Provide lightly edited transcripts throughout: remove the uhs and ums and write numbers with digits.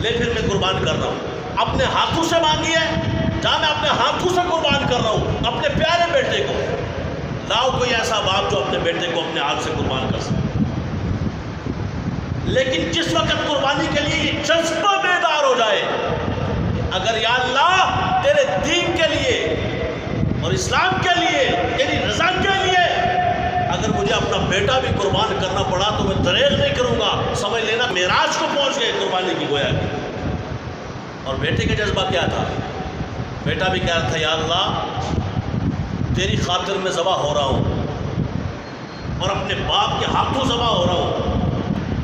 لے پھر میں قربان کر رہا ہوں. اپنے ہاتھوں سے مانگی ہے، جہاں میں اپنے ہاتھوں سے قربان کر رہا ہوں اپنے پیارے بیٹے کو. لاؤ کوئی ایسا باپ جو اپنے بیٹے کو اپنے ہاتھ سے قربان کر سکے. لیکن جس وقت قربانی کے لیے یہ جذبہ بیدار ہو جائے، اگر یا اللہ تیرے دین کے لیے اور اسلام کے لیے، تیری رضا کے لیے اگر مجھے اپنا بیٹا بھی قربان کرنا پڑا تو میں دریغ نہیں کروں گا، سمجھ لینا معراج کو پہنچ گئے قربانی کی گویا کی. اور بیٹے کا جذبہ کیا تھا؟ بیٹا بھی کہہ رہا تھا یا اللہ تیری خاطر میں ذبح ہو رہا ہوں اور اپنے باپ کے ہاتھوں ذبح ہو رہا ہوں.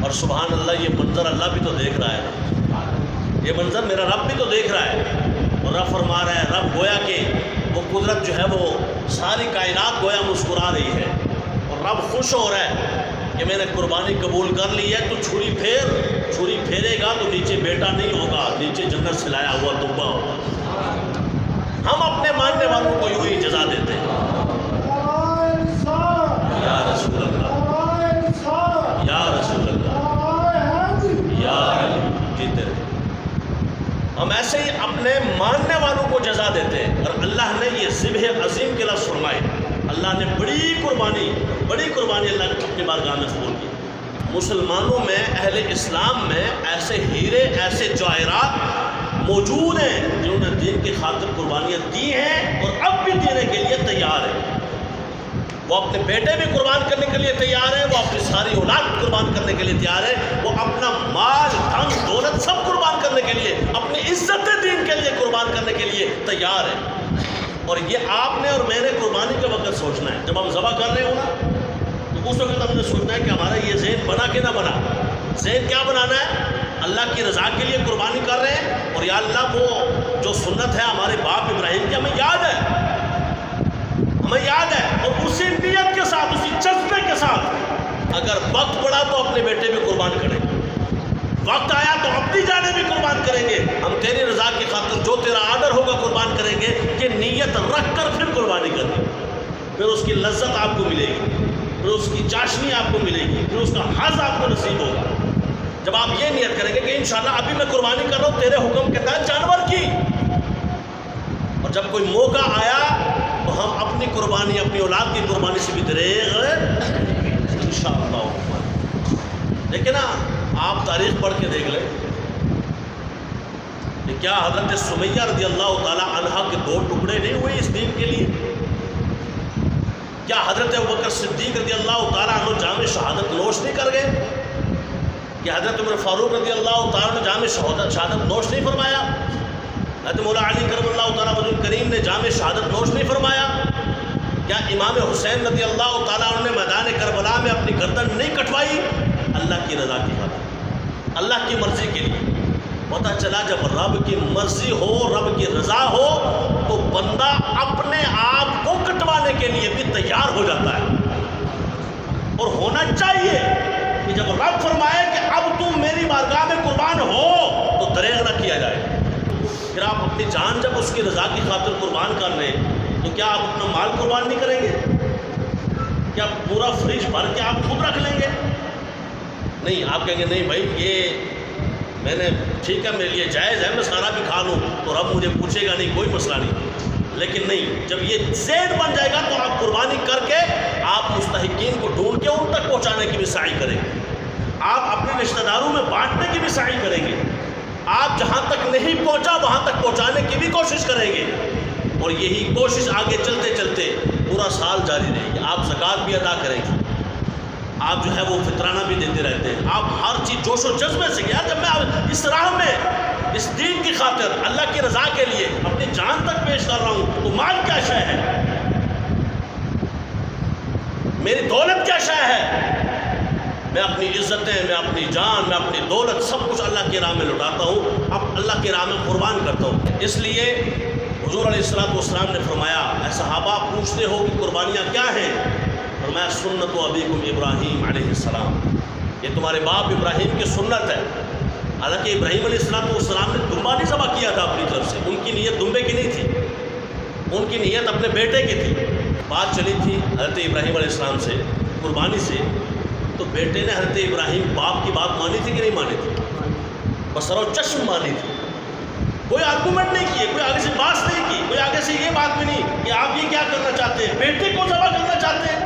اور سبحان اللہ یہ منظر اللہ بھی تو دیکھ رہا ہے نا، یہ منظر میرا رب بھی تو دیکھ رہا ہے. اور رب فرما رہا ہے، رب گویا کہ وہ قدرت جو ہے وہ ساری کائنات گویا مسکرا رہی ہے اور رب خوش ہو رہا ہے کہ میں نے قربانی قبول کر لی ہے. تو چھری پھیرے گا تو نیچے بیٹا نہیں ہوگا، نیچے جنت سے لایا ہوا دبا ہوگا. ہم اپنے ماننے والوں کو یوں ہی جزا دیتے ہیں. یا رسول اللہ، یا رسول اللہ، یا علی، جیتے رہے. ہم ایسے ہی اپنے ماننے والوں کو جزا دیتے ہیں. اور اللہ نے یہ ذبح عظیم کے لفظ فرمائے. اللہ نے بڑی قربانی اللہ نے اپنی بارگاہ میں قبول کی. مسلمانوں میں، اہل اسلام میں ایسے ہیرے، ایسے جواہرات موجود ہیں جنہوں نے دین کی خاطر قربانیاں دی ہیں اور اب بھی دینے کے لیے تیار ہیں. وہ اپنے بیٹے بھی قربان کرنے کے لیے تیار ہیں، وہ اپنی ساری اولاد قربان کرنے کے لیے تیار ہے، وہ اپنا مال، دھن، دولت سب قربان کرنے کے لیے، اپنی عزت دین کے لیے قربان کرنے کے لیے تیار ہے. اور یہ آپ نے اور میں نے قربانی کے وقت سوچنا ہے. جب ہم ذبح کر رہے ہوں نا تو اس وقت ہم نے سوچنا ہے کہ ہمارا یہ ذہن بنا کہ نہ بنا. ذہن کیا بنانا ہے؟ اللہ کی رضا کے لیے قربانی کر رہے ہیں اور یا اللہ وہ جو سنت ہے ہمارے باپ ابراہیم کی ہمیں یاد ہے اور اسی نیت کے ساتھ، اسی جذبے کے ساتھ اگر وقت پڑا تو اپنے بیٹے بھی قربان کریں گے، وقت آیا تو اپنی جانیں بھی قربان کریں گے. ہم تیری رضا کی خاطر جو تیرا آرڈر ہوگا قربان کریں گے. یہ نیت رکھ کر پھر قربانی کریں، پھر اس کی لذت آپ کو ملے گی، پھر اس کی چاشنی آپ کو ملے گی، پھر اس کا حظ آپ کو نصیب ہوگا. جب آپ یہ نیت کریں گے کہ انشاءاللہ ابھی میں قربانی کر رہا ہوں تیرے حکم کے تحت جانور کی، اور جب کوئی موقع آیا تو ہم اپنی قربانی، اپنی اولاد کی قربانی سے بھی دریغ انشاءاللہ. لیکن نا آپ تاریخ پڑھ کے دیکھ لیں کہ کیا حضرت سمیہ رضی اللہ تعالی عنہا کے 2 ٹکڑے نہیں ہوئے اس دین کے لیے؟ کیا حضرت ابوبکر صدیق رضی اللہ تعالی عنہ جام شہادت نوش نہیں کر گئے؟ کیا حضرت عمر فاروق رضی اللہ تعالی عنہ جام شہادت نوش نہیں فرمایا؟ حضرت مولا علی کرم اللہ تعالی وجہ کریم نے جام شہادت نوش نہیں فرمایا؟ کیا امام حسین رضی اللہ تعالیٰ عنہ نے میدان کربلا میں اپنی گردن نہیں کٹوائی؟ اللہ کی رضا کی خاطر، اللہ کی مرضی کے لیے. پتہ چلا جب رب کی مرضی ہو، رب کی رضا ہو تو بندہ اپنے آپ کو کٹوانے کے لیے بھی تیار ہو جاتا ہے. اور ہونا چاہیے کہ جب رب فرمائے کہ اب تم میری بارگاہ میں قربان ہو تو دریغ نہ کیا جائے. پھر آپ اپنی جان جب اس کی رضا کی خاطر قربان کر رہے ہیں تو کیا آپ اپنا مال قربان نہیں کریں گے؟ کیا پورا فریج بھر کے آپ خود رکھ لیں گے؟ نہیں، آپ کہیں گے نہیں بھائی یہ میں نے ٹھیک ہے میرے لیے جائز ہے، میں سارا بھی کھا لوں تو رب مجھے پوچھے گا نہیں، کوئی مسئلہ نہیں. لیکن نہیں، جب یہ ذہن بن جائے گا تو آپ قربانی کر کے آپ مستحقین کو ڈھونڈ کے ان تک پہنچانے کی بھی سعی کریں گے. آپ اپنے رشتہ داروں میں بانٹنے کی بھی سعی کریں گے. آپ جہاں تک نہیں پہنچا وہاں تک پہنچانے کی بھی کوشش کریں گے. اور یہی کوشش آگے چلتے چلتے پورا سال جاری رہے گی. آپ زکوٰۃ بھی ادا کریں گے، آپ جو ہے وہ فطرانہ بھی دیتے رہتے ہیں. آپ ہر چیز جوش و جذبے سے، یار جب میں اس راہ میں اس دین کی خاطر اللہ کی رضا کے لیے اپنی جان تک پیش کر رہا ہوں تو مال کیا شے ہے، میری دولت کیا شے ہے؟ میں اپنی عزتیں، میں اپنی جان، میں اپنی دولت سب کچھ اللہ کی راہ میں لٹاتا ہوں، اب اللہ کی راہ میں قربان کرتا ہوں. اس لیے حضور علیہ السلام نے فرمایا، اے صحابہ پوچھتے ہو کہ قربانیاں کیا ہیں؟ فرمایا سنت و ابیکم ابراہیم علیہ السلام، یہ تمہارے باپ ابراہیم کی سنت ہے. حالانکہ ابراہیم علیہ السلام نے دمبا نہیں ذبح کیا تھا اپنی طرف سے، ان کی نیت دمبے کی نہیں تھی، ان کی نیت اپنے بیٹے کی تھی. بات چلی تھی حضرت ابراہیم علیہ السلام سے قربانی سے، تو بیٹے نے حضرت ابراہیم باپ کی بات مانی تھی کہ نہیں مانی تھی؟ بصر و چشم مانی تھی، کوئی آرگومنٹ نہیں کیے، کوئی آگے سے بات نہیں کی، کوئی آگے سے یہ بات بھی نہیں کہ آپ یہ کیا کرنا چاہتے ہیں، بیٹے کو ذبح کرنا چاہتے ہیں.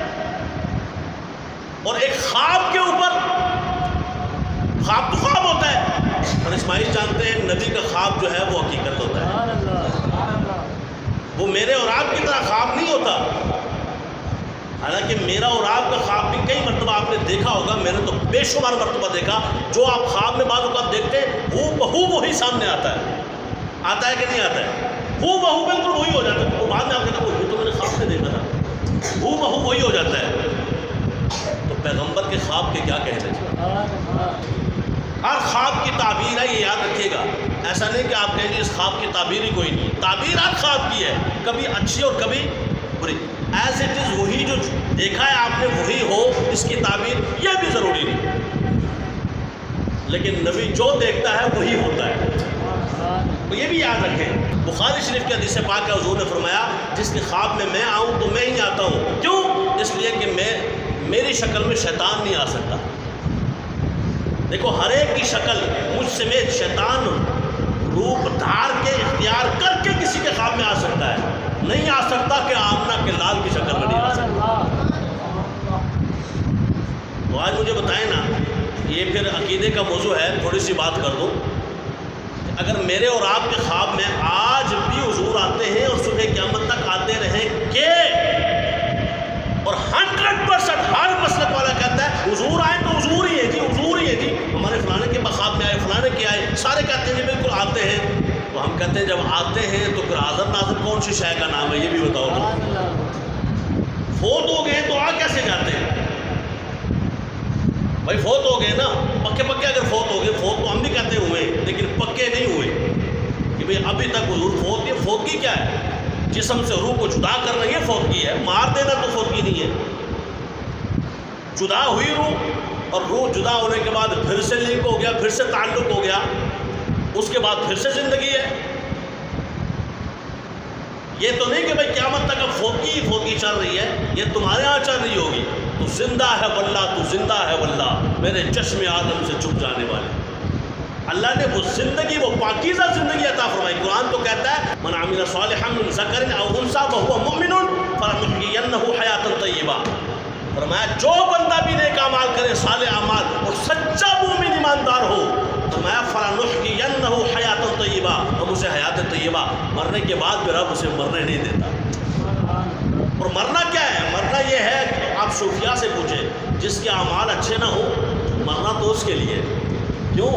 اور ایک خواب کے اوپر، خواب تو خواب ہوتا ہے، اور اسماعیل جانتے ہیں نبی کا خواب جو ہے وہ حقیقت ہوتا ہے، وہ میرے اور آپ کی طرح خواب نہیں ہوتا. حالانکہ میرا اور آپ کا خواب بھی کئی مرتبہ آپ نے دیکھا ہوگا، میں نے تو بے شمار مرتبہ دیکھا. جو آپ خواب میں بعض اوقات دیکھتے ہیں وہ بہو وہی سامنے آتا ہے کہ نہیں آتا ہے؟ وہ بہو بالکل وہی ہو جاتا ہے. وہ بعد میں آپ کہتے ہیں وہ تو میں نے خواب میں دیکھا تھا، وہ بہو وہی ہو جاتا ہے. تو پیغمبر کے خواب کے کیا کہنے چاہیے؟ ہر خواب کی تعبیر ہے، یہ یاد رکھیے گا. ایسا نہیں کہ آپ کہیں گے اس خواب کی تعبیر ہی کوئی نہیں. تعبیر ہر خواب کی ہے، کبھی اچھی اور کبھی بری. ایز اٹ از وہی جو دیکھا ہے آپ نے وہی ہو، اس کی تعبیر یہ بھی ضروری نہیں. لیکن نبی جو دیکھتا ہے وہی ہوتا ہے، تو یہ بھی یاد رکھیں. بخاری شریف کے حدیث پاک ہے، حضور نے فرمایا جس کے خواب میں میں آؤں تو میں ہی آتا ہوں. کیوں؟ اس لیے کہ میری شکل میں شیطان نہیں آ سکتا. دیکھو ہر ایک کی شکل مجھ سمیت شیطان روپ دھار کے اختیار کر کے کسی کے خواب میں آ سکتا ہے، نہیں آ سکتا کہ آمنہ کے لال کی شکل میں نہیں آ سکتا. تو آج مجھے بتائیں نا، یہ پھر عقیدے کا موضوع ہے، تھوڑی سی بات کر دوں. اگر میرے اور آپ کے خواب میں آج بھی حضور آتے ہیں اور صبح قیامت تک آتے رہیں کہ، اور 100% ہر مسلک والا کہتا ہے حضور آئے تو حضور ہی ہے جی، حضور ہی ہے جی، ہمارے فلانے کے خواب میں آئے، فلانے کے آئے، سارے کہتے ہیں جی بالکل آتے ہیں. تو ہم کہتے ہیں جب آتے ہیں تو پھر حاضر ناظر کون سی شے کا نام ہے یہ بھی بتاؤ. تو فوت ہو گئے تو آ کیسے جاتے ہیں بھائی؟ فوت ہو گئے نا، پکے اگر فوت ہو گئے، فوت تو ہم بھی کہتے ہوئے لیکن پکے نہیں ہوئے کہ بھئی ابھی تک حضور فوت. یہ فوتگی کیا ہے؟ جسم سے روح کو جدا کرنا، یہ فوتگی ہے. مار دینا تو فوتگی نہیں ہے. جدا ہوئی روح، اور روح جدا ہونے کے بعد پھر سے لنک ہو گیا، پھر سے تعلق ہو گیا، اس کے بعد پھر سے زندگی ہے. یہ تو نہیں کہ بھئی قیامت تک اب فوتگی چل رہی ہے، یہ تمہارے ہاں چل رہی ہوگی. تو زندہ ہے واللہ، تو زندہ ہے واللہ، میرے چشم آدم سے چھپ جانے والے. اللہ نے وہ زندگی، وہ پاکیزہ زندگی عطا فرمائی. قرآن تو کہتا ہے من عمل صالحا من ذکر او انثی وهو مؤمن فلنحیینہ حیاتا طیبہ. فرمایا جو بندہ بھی نیک اعمال کرے، صالح اعمال، اور سچا مومن ایماندار ہو، فرمایا فلنحیینہ حیاتا طیبہ، ہم اسے حیات طیبہ، مرنے کے بعد بھی رب اسے مرنے نہیں دیتا. اور مرنا کیا ہے؟ مرنا یہ ہے کہ آپ صوفیاء سے پوچھیں، جس کے اعمال اچھے نہ ہو مرنا تو اس کے لیے. کیوں؟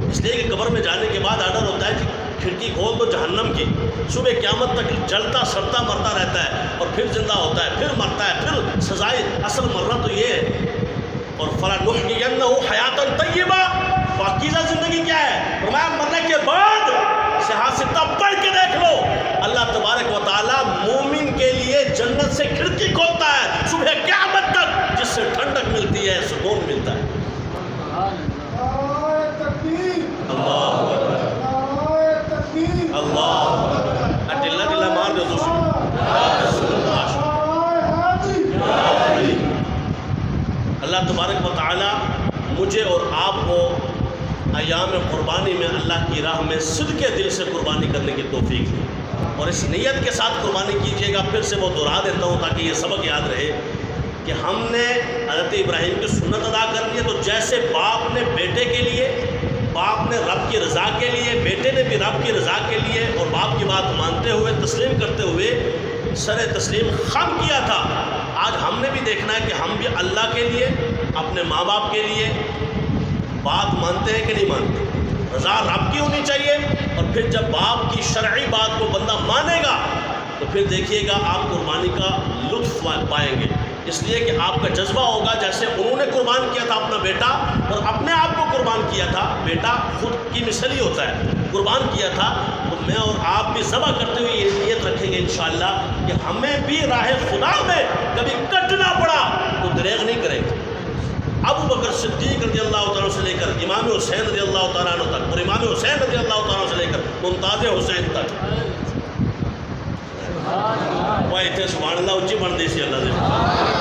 اس لیے کہ قبر میں جانے کے بعد آرڈر ہوتا ہے کہ کھڑکی کھول دو جہنم کی، صبح قیامت تک جلتا سڑتا مرتا رہتا ہے، اور پھر زندہ ہوتا ہے، پھر مرتا ہے، پھر سزائے. اصل مرنا تو یہ ہے. اور فلنحیینہ حیاتا طیبہ، پاکیزہ زندگی کیا ہے؟ فرمایا مرنے کے بعد صحاح ستہ پڑھ کے دیکھ لو، اللہ تبارک و تعالیٰ مومن کے لیے جنت سے کھڑکی کھولتا ہے صبح قیامت تک، جس سے ٹھنڈک ملتی ہے، سکون ملتا ہے. اللہ ڈلا مار دو دوسرے. اللہ تبارک و تعالیٰ مجھے اور آپ کو ایام قربانی میں اللہ کی راہ میں صدقے دل سے قربانی کرنے کی توفیق دی. اور اس نیت کے ساتھ قربانی کیجیے گا. پھر سے وہ دہرا دیتا ہوں تاکہ یہ سبق یاد رہے کہ ہم نے حضرت ابراہیم کی سنت ادا کرنی ہے. تو جیسے باپ نے بیٹے کے لیے، باپ نے رب کی رضا کے لیے، بیٹے نے بھی رب کی رضا کے لیے اور باپ کی بات مانتے ہوئے تسلیم کرتے ہوئے سر تسلیم خم کیا تھا، آج ہم نے بھی دیکھنا ہے کہ ہم بھی اللہ کے لیے، اپنے ماں باپ کے لیے بات مانتے ہیں کہ نہیں مانتے. رضا رب کی ہونی چاہیے. اور پھر جب باپ کی شرعی بات کو بندہ مانے گا تو پھر دیکھیے گا آپ قربانی کا لطف پائیں گے. اس لیے کہ آپ کا جذبہ ہوگا جیسے انہوں نے قربان کیا تھا اپنا بیٹا، اور اپنے آپ کو قربان کیا تھا. بیٹا خود کی مثل ہی ہوتا ہے، قربان کیا تھا. تو میں اور آپ بھی ذبح کرتے ہوئے یہ نیت رکھیں گے انشاءاللہ کہ ہمیں بھی راہ خدا میں کبھی کٹنا پڑا تو دریغ نہیں کریں گے. ابو بکر صدیق رضی اللہ تعالیٰ سے لے کر امام حسین رضی اللہ تعالیٰ عنہ تک، اور امام حسین رضی اللہ تعالیٰ سے لے کر ممتاز حسین تک. وہ اتنے سبحان اللہ اچھی بن دی سی اللہ سے.